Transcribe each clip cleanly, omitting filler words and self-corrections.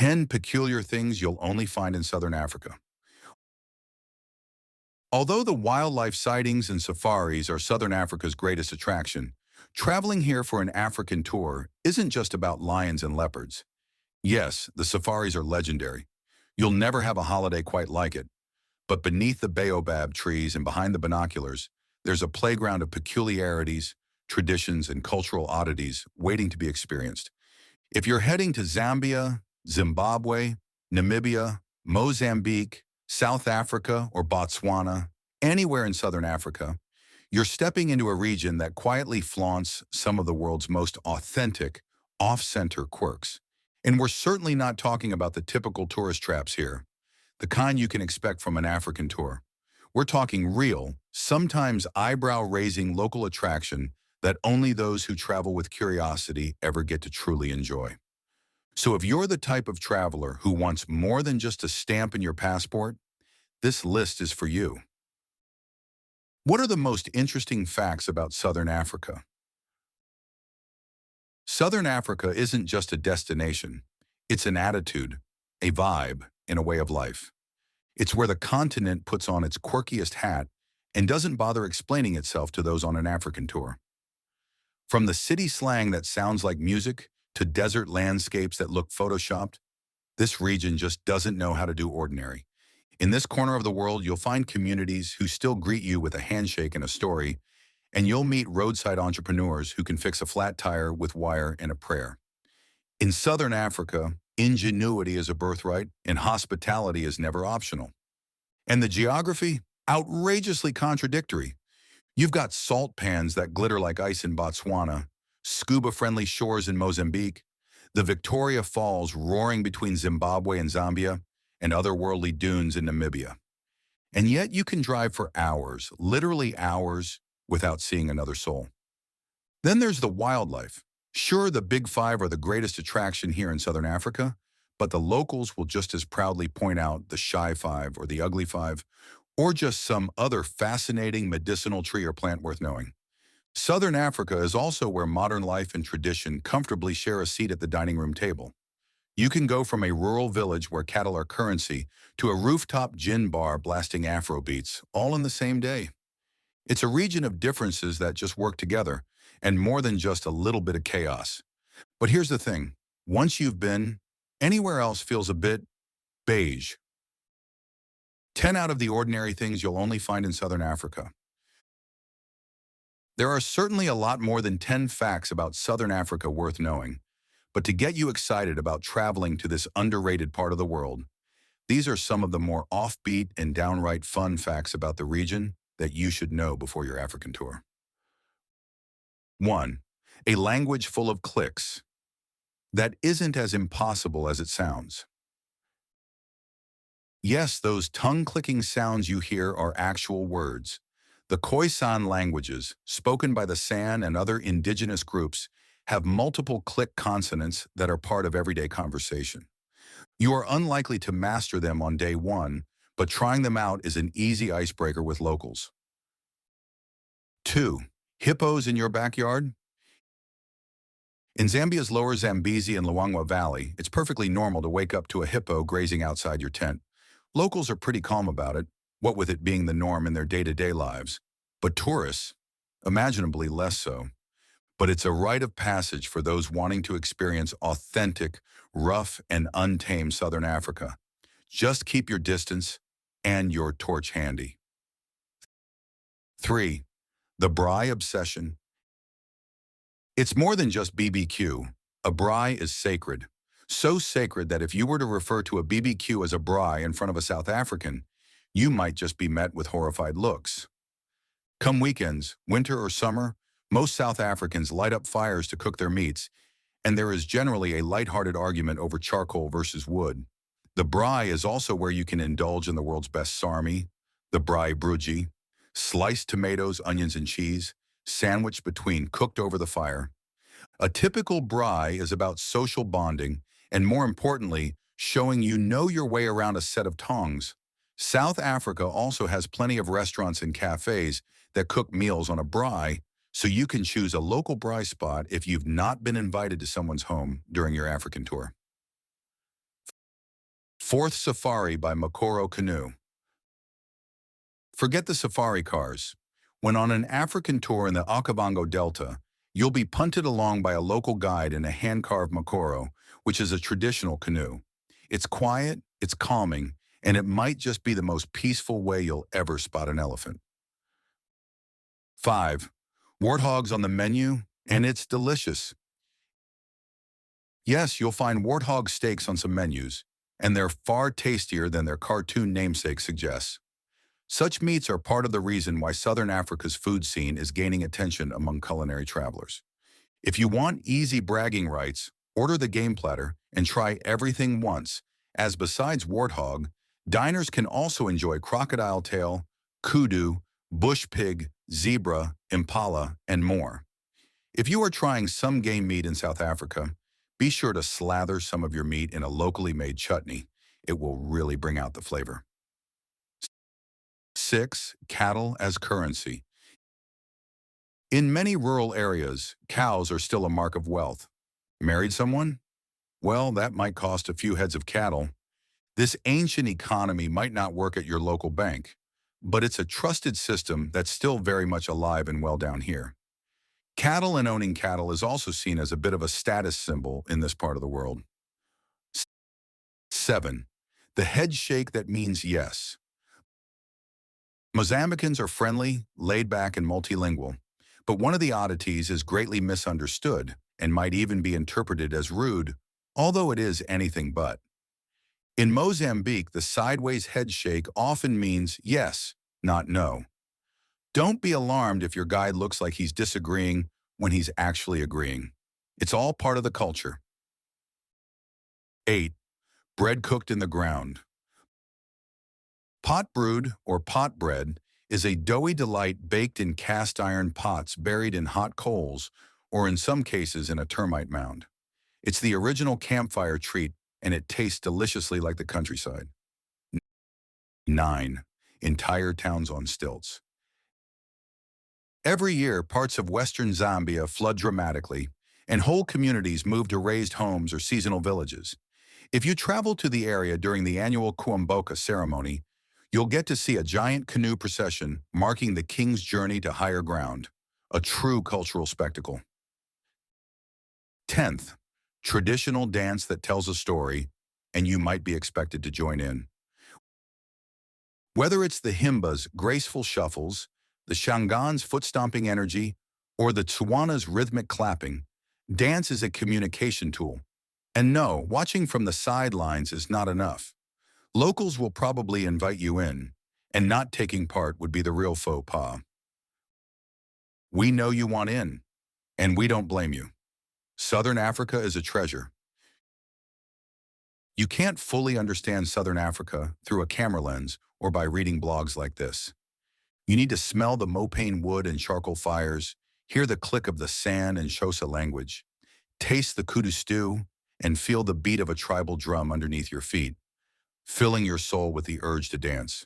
10 peculiar things you'll only find in Southern Africa. Although the wildlife sightings and safaris are Southern Africa's greatest attraction, traveling here for an African tour isn't just about lions and leopards. Yes, the safaris are legendary. You'll never have a holiday quite like it. But beneath the baobab trees and behind the binoculars, there's a playground of peculiarities, traditions, and cultural oddities waiting to be experienced. If you're heading to Zambia, Zimbabwe, Namibia, Mozambique, South Africa, or Botswana, anywhere in Southern Africa, you're stepping into a region that quietly flaunts some of the world's most authentic, off-center quirks. And we're certainly not talking about the typical tourist traps here, the kind you can expect from an African tour. We're talking real, sometimes eyebrow-raising local attraction that only those who travel with curiosity ever get to truly enjoy. So if you're the type of traveler who wants more than just a stamp in your passport, this list is for you. What are the most interesting facts about Southern Africa? Southern Africa isn't just a destination. It's an attitude, a vibe, and a way of life. It's where the continent puts on its quirkiest hat and doesn't bother explaining itself to those on an African tour. From the city slang that sounds like music to desert landscapes that look photoshopped, this region just doesn't know how to do ordinary. In this corner of the world, you'll find communities who still greet you with a handshake and a story, and you'll meet roadside entrepreneurs who can fix a flat tire with wire and a prayer. In Southern Africa, ingenuity is a birthright, and hospitality is never optional. And the geography? Outrageously contradictory. You've got salt pans that glitter like ice in Botswana, scuba-friendly shores in Mozambique, the Victoria Falls roaring between Zimbabwe and Zambia, and otherworldly dunes in Namibia. And yet you can drive for hours, literally hours, without seeing another soul. Then there's the wildlife. Sure, the Big Five are the greatest attraction here in Southern Africa, but the locals will just as proudly point out the Shy Five or the Ugly Five, or just some other fascinating medicinal tree or plant worth knowing. Southern Africa is also where modern life and tradition comfortably share a seat at the dining room table. You can go from a rural village where cattle are currency to a rooftop gin bar blasting Afro beats, all in the same day. It's a region of differences that just work together, and more than just a little bit of chaos. But here's the thing. Once you've been, anywhere else feels a bit beige. 10 out of the ordinary things you'll only find in Southern Africa. There are certainly a lot more than 10 facts about Southern Africa worth knowing. But to get you excited about traveling to this underrated part of the world, these are some of the more offbeat and downright fun facts about the region that you should know before your African tour. 1. A language full of clicks. That isn't as impossible as it sounds. Yes, those tongue-clicking sounds you hear are actual words. The Khoisan languages, spoken by the San and other indigenous groups, have multiple click consonants that are part of everyday conversation. You are unlikely to master them on day one, but trying them out is an easy icebreaker with locals. 2. Hippos in your backyard? In Zambia's lower Zambezi and Luangwa Valley, it's perfectly normal to wake up to a hippo grazing outside your tent. Locals are pretty calm about it, what with it being the norm in their day-to-day lives. But tourists, imaginably less so. But it's a rite of passage for those wanting to experience authentic, rough, and untamed Southern Africa. Just keep your distance and your torch handy. 3. The braai obsession. It's more than just BBQ. A braai is sacred. So sacred that if you were to refer to a BBQ as a braai in front of a South African, you might just be met with horrified looks. Come weekends, winter or summer, most South Africans light up fires to cook their meats, and there is generally a lighthearted argument over charcoal versus wood. The braai is also where you can indulge in the world's best sarmi, the braai bruji, sliced tomatoes, onions, and cheese, sandwiched between cooked over the fire. A typical braai is about social bonding, and more importantly, showing you know your way around a set of tongs. South Africa also has plenty of restaurants and cafes that cook meals on a braai, so you can choose a local braai spot if you've not been invited to someone's home during your African tour. Fourth Safari by Makoro Canoe. Forget the safari cars. When on an African tour in the Okavango Delta, you'll be punted along by a local guide in a hand-carved Makoro, which is a traditional canoe. It's quiet, it's calming, and it might just be the most peaceful way you'll ever spot an elephant. 5. Warthogs on the menu, and it's delicious. Yes, you'll find warthog steaks on some menus, and they're far tastier than their cartoon namesake suggests. Such meats are part of the reason why Southern Africa's food scene is gaining attention among culinary travelers. If you want easy bragging rights, order the game platter and try everything once, as besides warthog, diners can also enjoy crocodile tail, kudu, bush pig, zebra, impala, and more. If you are trying some game meat in South Africa, be sure to slather some of your meat in a locally made chutney. It will really bring out the flavor. 6. Cattle as currency. In many rural areas, cows are still a mark of wealth. Married someone? Well, that might cost a few heads of cattle. This ancient economy might not work at your local bank, but it's a trusted system that's still very much alive and well down here. Cattle and owning cattle is also seen as a bit of a status symbol in this part of the world. 7. The head shake that means yes. Mozambicans are friendly, laid back, and multilingual, but one of the oddities is greatly misunderstood and might even be interpreted as rude, although it is anything but. In Mozambique, the sideways head shake often means yes, not no. Don't be alarmed if your guide looks like he's disagreeing when he's actually agreeing. It's all part of the culture. 8. Bread cooked in the ground. Pot brewed, or pot bread, is a doughy delight baked in cast iron pots buried in hot coals, or in some cases in a termite mound. It's the original campfire treat, and it tastes deliciously like the countryside. 9. Entire towns on stilts. Every year, parts of western Zambia flood dramatically, and whole communities move to raised homes or seasonal villages. If you travel to the area during the annual Kuomboka ceremony, you'll get to see a giant canoe procession marking the king's journey to higher ground, a true cultural spectacle. 10th, traditional dance that tells a story, and you might be expected to join in. Whether it's the Himba's graceful shuffles, the Shangan's foot-stomping energy, or the Tswana's rhythmic clapping, dance is a communication tool. And no, watching from the sidelines is not enough. Locals will probably invite you in, and not taking part would be the real faux pas. We know you want in, and we don't blame you. Southern Africa is a treasure. You can't fully understand Southern Africa through a camera lens or by reading blogs like this. You need to smell the mopane wood and charcoal fires, hear the click of the San and Xhosa language, taste the kudu stew, and feel the beat of a tribal drum underneath your feet, filling your soul with the urge to dance.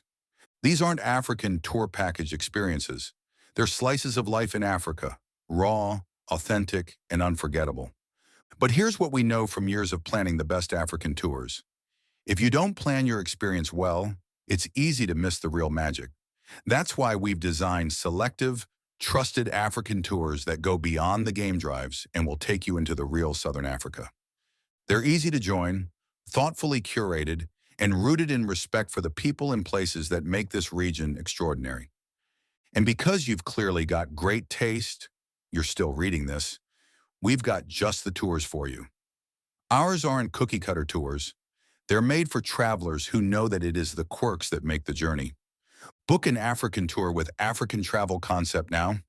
These aren't African tour package experiences. They're slices of life in Africa, raw, authentic, and unforgettable. But here's what we know from years of planning the best African tours. If you don't plan your experience well, it's easy to miss the real magic. That's why we've designed selective, trusted African tours that go beyond the game drives and will take you into the real Southern Africa. They're easy to join, thoughtfully curated, and rooted in respect for the people and places that make this region extraordinary. And because you've clearly got great taste, you're still reading this, we've got just the tours for you. Ours aren't cookie-cutter tours. They're made for travelers who know that it is the quirks that make the journey. Book an African tour with African Travel Concept now.